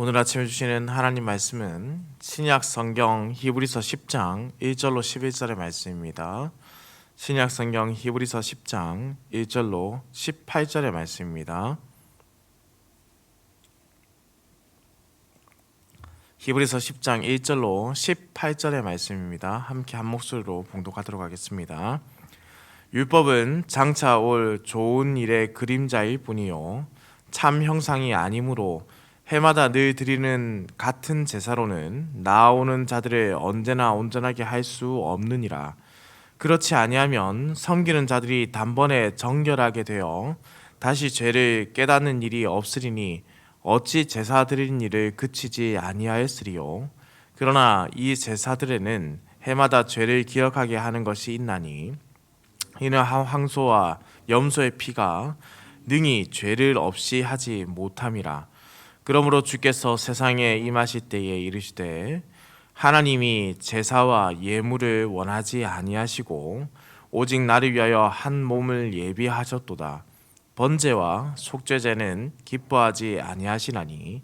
오늘 아침에 주시는 하나님 말씀은 신약 성경 히브리서 10장 1절로 11절의 말씀입니다. 신약 성경 히브리서 10장 1절로 18절의 말씀입니다. 히브리서 10장 1절로 18절의 말씀입니다. 함께 한 목소리로 봉독하도록 하겠습니다. 율법은 장차 올 좋은 일의 그림자일 뿐이요 참 형상이 아니므로 해마다 늘 드리는 같은 제사로는 나아오는 자들을 언제나 온전하게 할 수 없느니라. 그렇지 아니하면 섬기는 자들이 단번에 정결하게 되어 다시 죄를 깨닫는 일이 없으리니 어찌 제사 드리는 일을 그치지 아니하였으리요. 그러나 이 제사들에는 해마다 죄를 기억하게 하는 것이 있나니 이는 황소와 염소의 피가 능히 죄를 없이 하지 못함이라. 그러므로 주께서 세상에 임하실 때에 이르시되 하나님이 제사와 예물을 원하지 아니하시고 오직 나를 위하여 한 몸을 예비하셨도다. 번제와 속죄제는 기뻐하지 아니하시나니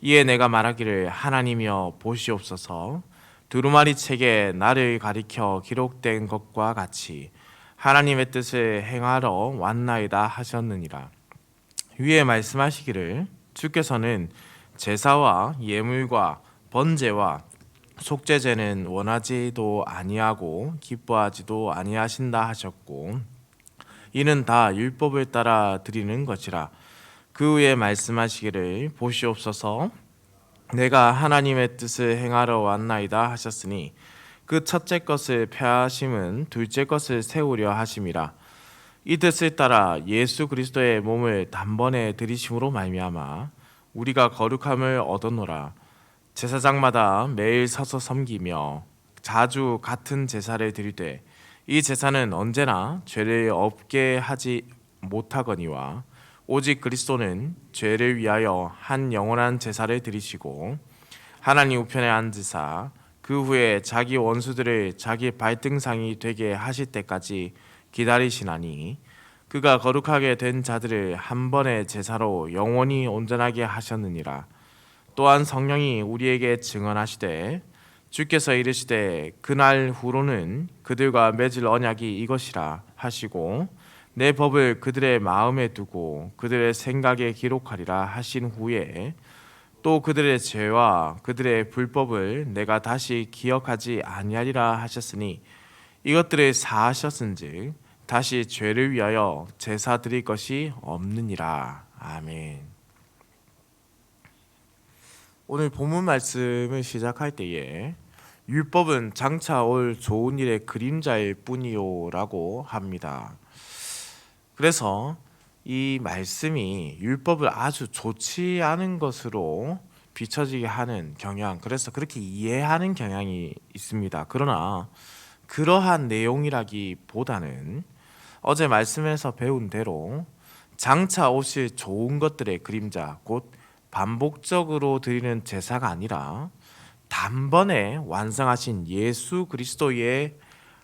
이에 내가 말하기를 하나님이여 보시옵소서 두루마리 책에 나를 가리켜 기록된 것과 같이 하나님의 뜻을 행하러 왔나이다 하셨느니라. 위에 말씀하시기를 주께서는 제사와 예물과 번제와 속죄제는 원하지도 아니하고 기뻐하지도 아니하신다 하셨고 이는 다 율법을 따라 드리는 것이라. 그 후에 말씀하시기를 보시옵소서 내가 하나님의 뜻을 행하러 왔나이다 하셨으니 그 첫째 것을 폐하심은 둘째 것을 세우려 하심이라. 이 뜻을 따라 예수 그리스도의 몸을 단번에 들이심으로 말미암아 우리가 거룩함을 얻었노라. 제사장마다 매일 서서 섬기며 자주 같은 제사를 드리되 이 제사는 언제나 죄를 없게 하지 못하거니와 오직 그리스도는 죄를 위하여 한 영원한 제사를 드리시고 하나님 우편에 앉으사 그 후에 자기 원수들을 자기 발등상이 되게 하실 때까지 기다리시나니 그가 거룩하게 된 자들을 한 번의 제사로 영원히 온전하게 하셨느니라. 또한 성령이 우리에게 증언하시되 주께서 이르시되 그날 후로는 그들과 맺을 언약이 이것이라 하시고 내 법을 그들의 마음에 두고 그들의 생각에 기록하리라 하신 후에 또 그들의 죄와 그들의 불법을 내가 다시 기억하지 아니하리라 하셨으니 이것들을 사하셨은즉 다시 죄를 위하여 제사 드릴 것이 없느니라. 아멘. 오늘 본문 말씀을 시작할 때에 율법은 장차 올 좋은 일의 그림자일 뿐이요 라고 합니다. 그래서 이 말씀이 율법을 아주 좋지 않은 것으로 비춰지게 하는 경향, 그래서 그렇게 이해하는 경향이 있습니다. 그러나 그러한 내용이라기보다는 어제 말씀에서 배운 대로 장차 오실 좋은 것들의 그림자, 곧 반복적으로 드리는 제사가 아니라 단번에 완성하신 예수 그리스도의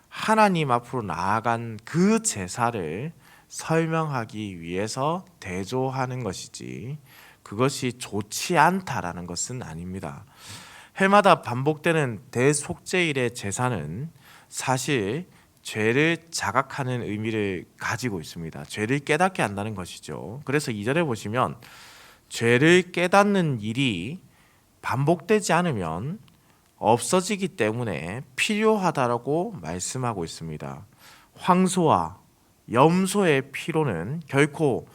하나님 앞으로 나아간 그 제사를 설명하기 위해서 대조하는 것이지 그것이 좋지 않다라는 것은 아닙니다. 해마다 반복되는 대속죄일의 제사는 사실 죄를 자각하는 의미를 가지고 있습니다. 죄를 깨닫게 한다는 것이죠. 그래서 2절에 보시면 죄를 깨닫는 일이 반복되지 않으면 없어지기 때문에 필요하다라고 말씀하고 있습니다. 황소와 염소의 피로는 결코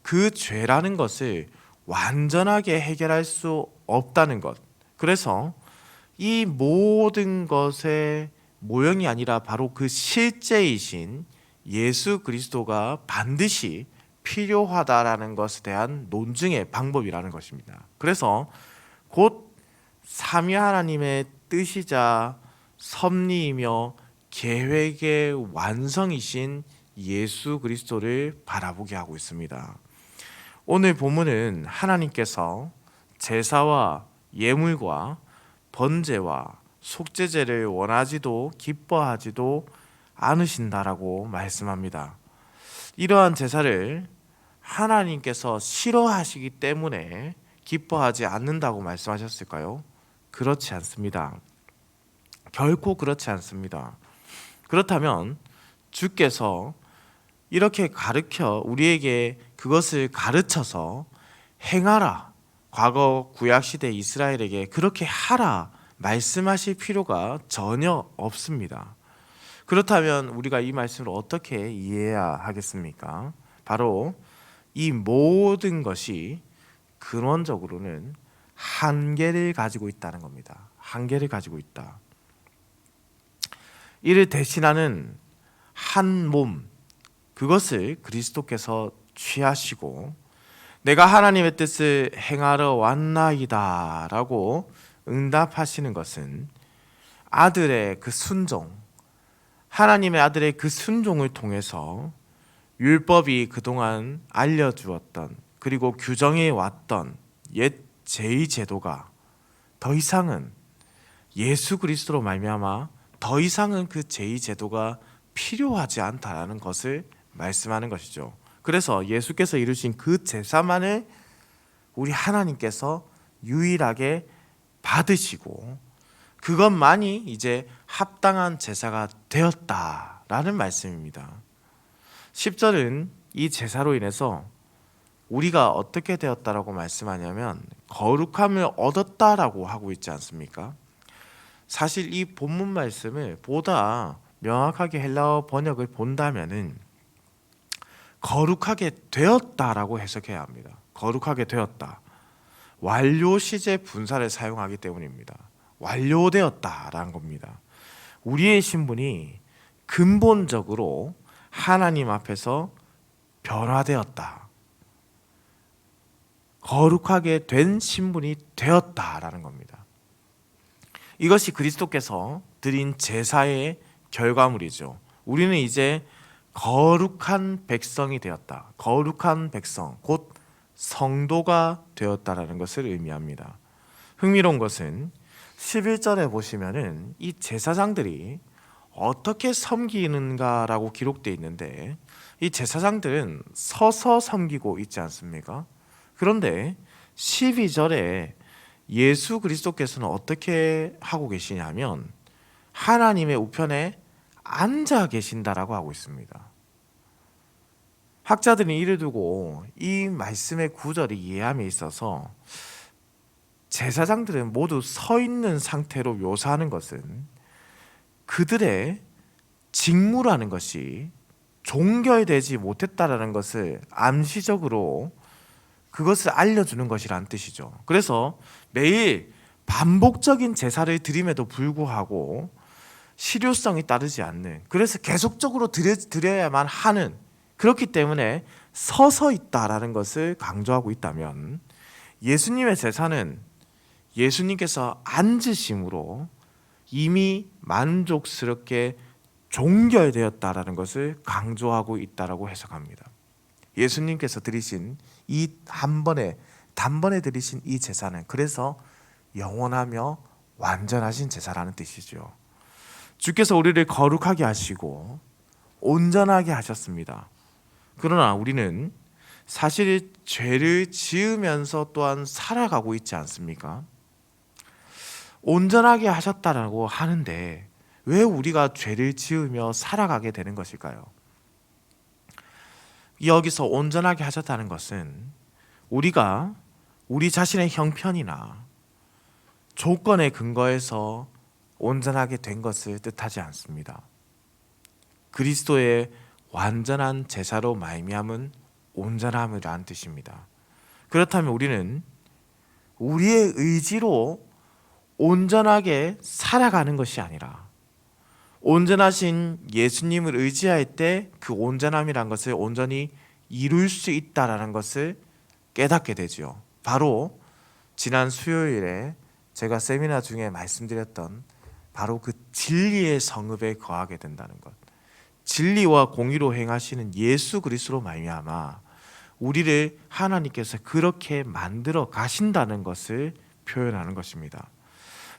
그 죄라는 것을 완전하게 해결할 수 없다는 것. 그래서 이 모든 것의 모형이 아니라 바로 그 실제이신 예수 그리스도가 반드시 필요하다라는 것에 대한 논증의 방법이라는 것입니다. 그래서 곧 삼위 하나님의 뜻이자 섭리이며 계획의 완성이신 예수 그리스도를 바라보게 하고 있습니다. 오늘 본문은 하나님께서 제사와 예물과 번제와 속죄제를 원하지도 기뻐하지도 않으신다라고 말씀합니다. 이러한 제사를 하나님께서 싫어하시기 때문에 기뻐하지 않는다고 말씀하셨을까요? 그렇지 않습니다. 결코 그렇지 않습니다. 그렇다면 주께서 이렇게 가르쳐 우리에게 그것을 가르쳐서 행하라, 과거 구약시대 이스라엘에게 그렇게 하라 말씀하실 필요가 전혀 없습니다. 그렇다면 우리가 이 말씀을 어떻게 이해해야 하겠습니까? 바로 이 모든 것이 근원적으로는 한계를 가지고 있다는 겁니다. 한계를 가지고 있다. 이를 대신하는 한 몸, 그것을 그리스도께서 취하시고 내가 하나님의 뜻을 행하러 왔나이다 라고 응답하시는 것은 아들의 그 순종, 하나님의 아들의 그 순종을 통해서 율법이 그동안 알려주었던 그리고 규정해 왔던 옛 제의제도가 더 이상은 예수 그리스도로 말미암아 더 이상은 그 제의제도가 필요하지 않다라는 것을 말씀하는 것이죠. 그래서 예수께서 이루신 그 제사만을 우리 하나님께서 유일하게 받으시고 그것만이 이제 합당한 제사가 되었다라는 말씀입니다. 10절은 이 제사로 인해서 우리가 어떻게 되었다라고 말씀하냐면 거룩함을 얻었다라고 하고 있지 않습니까? 사실 이 본문 말씀을 보다 명확하게 헬라어 번역을 본다면은 거룩하게 되었다라고 해석해야 합니다. 거룩하게 되었다. 완료 시제 분사를 사용하기 때문입니다. 완료되었다라는 겁니다. 우리의 신분이 근본적으로 하나님 앞에서 변화되었다. 거룩하게 된 신분이 되었다라는 겁니다. 이것이 그리스도께서 드린 제사의 결과물이죠. 우리는 이제 거룩한 백성이 되었다. 거룩한 백성, 곧 성도가 되었다라는 것을 의미합니다. 흥미로운 것은 11절에 보시면은 이 제사장들이 어떻게 섬기는가라고 기록되어 있는데 이 제사장들은 서서 섬기고 있지 않습니까? 그런데 12절에 예수 그리스도께서는 어떻게 하고 계시냐면 하나님의 우편에 앉아 계신다라고 하고 있습니다. 학자들이 이를 두고 이 말씀의 구절을 이해함에 있어서 제사장들은 모두 서 있는 상태로 묘사하는 것은 그들의 직무라는 것이 종결되지 못했다라는 것을 암시적으로 그것을 알려주는 것이라는 뜻이죠. 그래서 매일 반복적인 제사를 드림에도 불구하고 실효성이 따르지 않는, 그래서 계속적으로 드려야만 하는, 그렇기 때문에 서서 있다라는 것을 강조하고 있다면 예수님의 제사는 예수님께서 앉으심으로 이미 만족스럽게 종결되었다라는 것을 강조하고 있다라고 해석합니다. 예수님께서 드리신 이 단번에 드리신 이 제사는 그래서 영원하며 완전하신 제사라는 뜻이죠. 주께서 우리를 거룩하게 하시고 온전하게 하셨습니다. 그러나 우리는 사실 죄를 지으면서 또한 살아가고 있지 않습니까? 온전하게 하셨다라고 하는데 왜 우리가 죄를 지으며 살아가게 되는 것일까요? 여기서 온전하게 하셨다는 것은 우리가 우리 자신의 형편이나 조건에 근거해서 온전하게 된 것을 뜻하지 않습니다. 그리스도의 완전한 제사로 말미암은 온전함이라는 뜻입니다. 그렇다면 우리는 우리의 의지로 온전하게 살아가는 것이 아니라 온전하신 예수님을 의지할 때 그 온전함이란 것을 온전히 이룰 수 있다라는 것을 깨닫게 되죠. 바로 지난 수요일에 제가 세미나 중에 말씀드렸던 바로 그 진리의 성읍에 거하게 된다는 것. 진리와 공의로 행하시는 예수 그리스도로 말미암아 우리를 하나님께서 그렇게 만들어 가신다는 것을 표현하는 것입니다.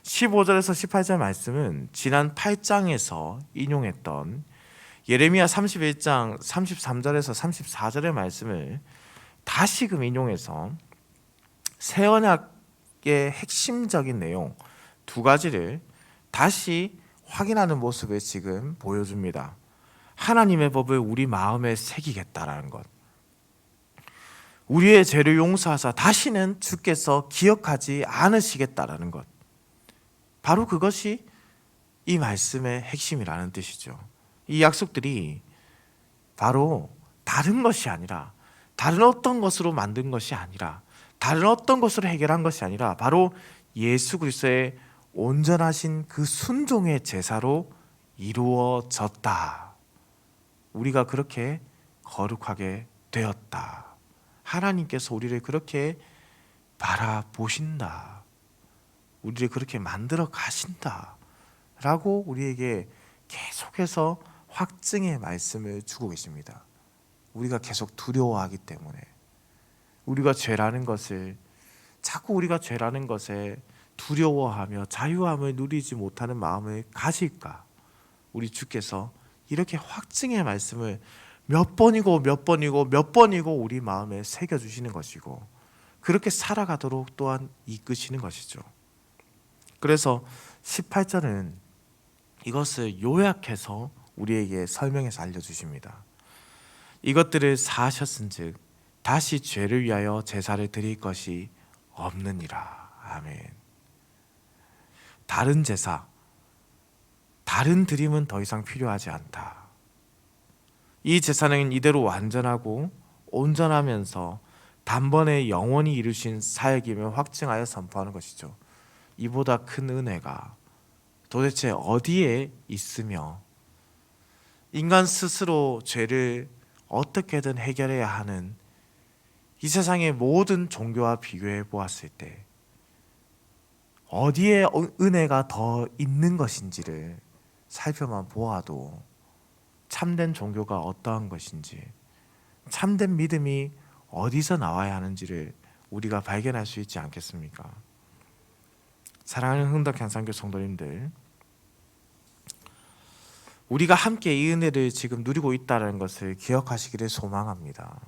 15절에서 18절 말씀은 지난 8장에서 인용했던 예레미야 31장 33절에서 34절의 말씀을 다시금 인용해서 새 언약의 핵심적인 내용 두 가지를 다시 확인하는 모습을 지금 보여줍니다. 하나님의 법을 우리 마음에 새기겠다라는 것, 우리의 죄를 용서하사 다시는 주께서 기억하지 않으시겠다라는 것, 바로 그것이 이 말씀의 핵심이라는 뜻이죠. 이 약속들이 바로 다른 것이 아니라, 다른 어떤 것으로 만든 것이 아니라, 다른 어떤 것으로 해결한 것이 아니라 바로 예수 그리스도의 온전하신 그 순종의 제사로 이루어졌다. 우리가 그렇게 거룩하게 되었다. 하나님께서 우리를 그렇게 바라보신다. 우리를 그렇게 만들어 가신다. 라고 우리에게 계속해서 확증의 말씀을 주고 계십니다. 우리가 계속 두려워하기 때문에, 우리가 죄라는 것을, 자꾸 우리가 죄라는 것에 두려워하며 자유함을 누리지 못하는 마음을 가질까? 우리 주께서 이렇게 확증의 말씀을 몇 번이고 몇 번이고 몇 번이고 우리 마음에 새겨주시는 것이고, 그렇게 살아가도록 또한 이끄시는 것이죠. 그래서 18절은 이것을 요약해서 우리에게 설명해서 알려주십니다. 이것들을 사하셨은즉 다시 죄를 위하여 제사를 드릴 것이 없느니라. 아멘. 다른 제사, 다른 드림은 더 이상 필요하지 않다. 이 제사는 이대로 완전하고 온전하면서 단번에 영원히 이루신 사역임을 확증하여 선포하는 것이죠. 이보다 큰 은혜가 도대체 어디에 있으며, 인간 스스로 죄를 어떻게든 해결해야 하는 이 세상의 모든 종교와 비교해 보았을 때 어디에 은혜가 더 있는 것인지를 살펴만 보아도 참된 종교가 어떠한 것인지, 참된 믿음이 어디서 나와야 하는지를 우리가 발견할 수 있지 않겠습니까? 사랑하는 흥덕향상교 성도님들, 우리가 함께 이 은혜를 지금 누리고 있다는 것을 기억하시기를 소망합니다.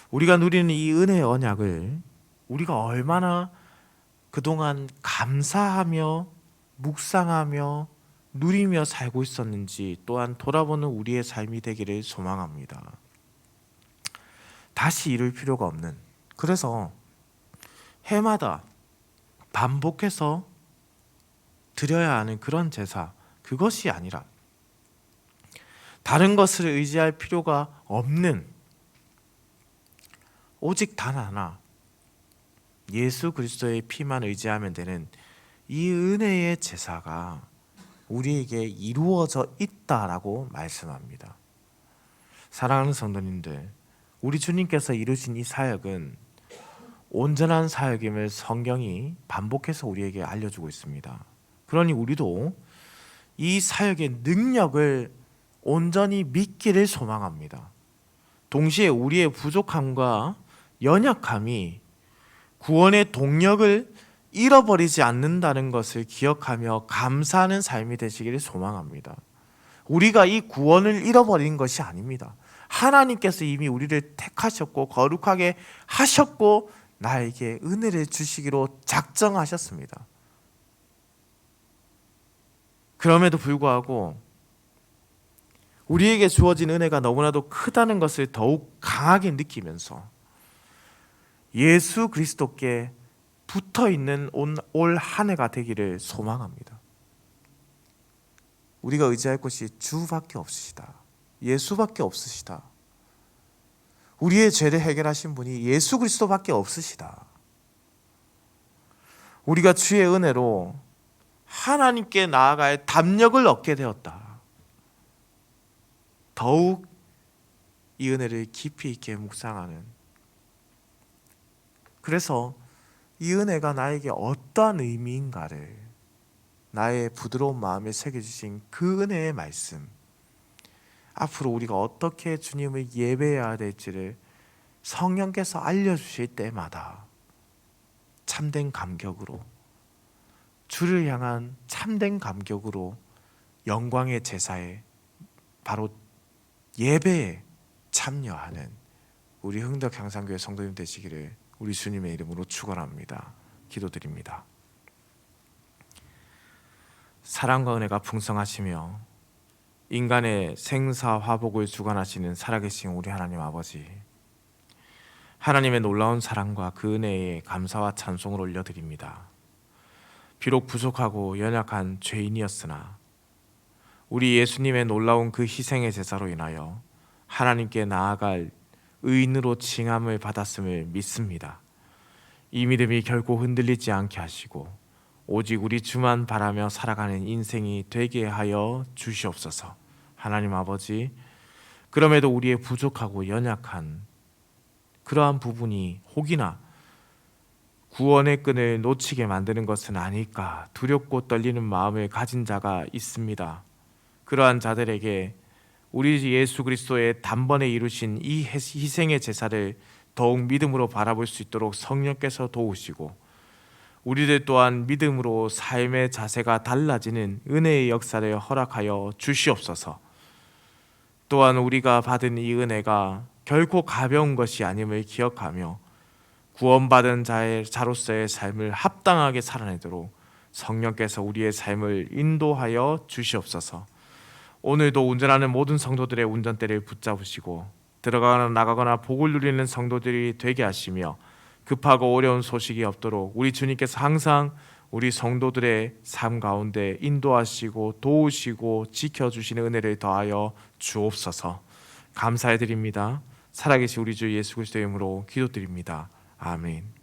우리가 누리는 이 은혜의 언약을 우리가 얼마나 그동안 감사하며 묵상하며 누리며 살고 있었는지 또한 돌아보는 우리의 삶이 되기를 소망합니다. 다시 이룰 필요가 없는, 그래서 해마다 반복해서 드려야 하는 그런 제사, 그것이 아니라 다른 것을 의지할 필요가 없는 오직 단 하나, 예수 그리스도의 피만 의지하면 되는 이 은혜의 제사가 우리에게 이루어져 있다라고 말씀합니다. 사랑하는 성도님들, 우리 주님께서 이루신 이 사역은 온전한 사역임을 성경이 반복해서 우리에게 알려주고 있습니다. 그러니 우리도 이 사역의 능력을 온전히 믿기를 소망합니다. 동시에 우리의 부족함과 연약함이 구원의 동력을 잃어버리지 않는다는 것을 기억하며 감사하는 삶이 되시기를 소망합니다. 우리가 이 구원을 잃어버린 것이 아닙니다. 하나님께서 이미 우리를 택하셨고 거룩하게 하셨고 나에게 은혜를 주시기로 작정하셨습니다. 그럼에도 불구하고 우리에게 주어진 은혜가 너무나도 크다는 것을 더욱 강하게 느끼면서 예수 그리스도께 붙어있는 올 한 해가 되기를 소망합니다. 우리가 의지할 것이 주밖에 없으시다. 예수밖에 없으시다. 우리의 죄를 해결하신 분이 예수 그리스도밖에 없으시다. 우리가 주의 은혜로 하나님께 나아갈 담력을 얻게 되었다. 더욱 이 은혜를 깊이 있게 묵상하는, 그래서 이 은혜가 나에게 어떠한 의미인가를 나의 부드러운 마음에 새겨주신 그 은혜의 말씀, 앞으로 우리가 어떻게 주님을 예배해야 될지를 성령께서 알려주실 때마다 참된 감격으로, 주를 향한 참된 감격으로 영광의 제사에, 바로 예배에 참여하는 우리 흥덕향상교회 성도님 되시기를 우리 주님의 이름으로 축원합니다. 기도드립니다. 사랑과 은혜가 풍성하시며 인간의 생사화복을 주관하시는 살아계신 우리 하나님 아버지, 하나님의 놀라운 사랑과 그 은혜에 감사와 찬송을 올려드립니다. 비록 부족하고 연약한 죄인이었으나 우리 예수님의 놀라운 그 희생의 제사로 인하여 하나님께 나아갈 의인으로 칭함을 받았음을 믿습니다. 이 믿음이 결코 흔들리지 않게 하시고 오직 우리 주만 바라며 살아가는 인생이 되게 하여 주시옵소서. 하나님 아버지, 그럼에도 우리의 부족하고 연약한 그러한 부분이 혹이나 구원의 끈을 놓치게 만드는 것은 아닐까 두렵고 떨리는 마음을 가진 자가 있습니다. 그러한 자들에게 우리 예수 그리스도의 단번에 이루신 이 희생의 제사를 더욱 믿음으로 바라볼 수 있도록 성령께서 도우시고 우리들 또한 믿음으로 삶의 자세가 달라지는 은혜의 역사를 허락하여 주시옵소서. 또한 우리가 받은 이 은혜가 결코 가벼운 것이 아님을 기억하며 구원받은 자로서의 삶을 합당하게 살아내도록 성령께서 우리의 삶을 인도하여 주시옵소서. 오늘도 운전하는 모든 성도들의 운전대를 붙잡으시고 들어가거나 나가거나 복을 누리는 성도들이 되게 하시며 급하고 어려운 소식이 없도록 우리 주님께서 항상 우리 성도들의 삶 가운데 인도하시고 도우시고 지켜주시는 은혜를 더하여 주옵소서. 감사해드립니다. 살아계신 우리 주 예수 그리스도의 이름으로 기도드립니다. 아멘.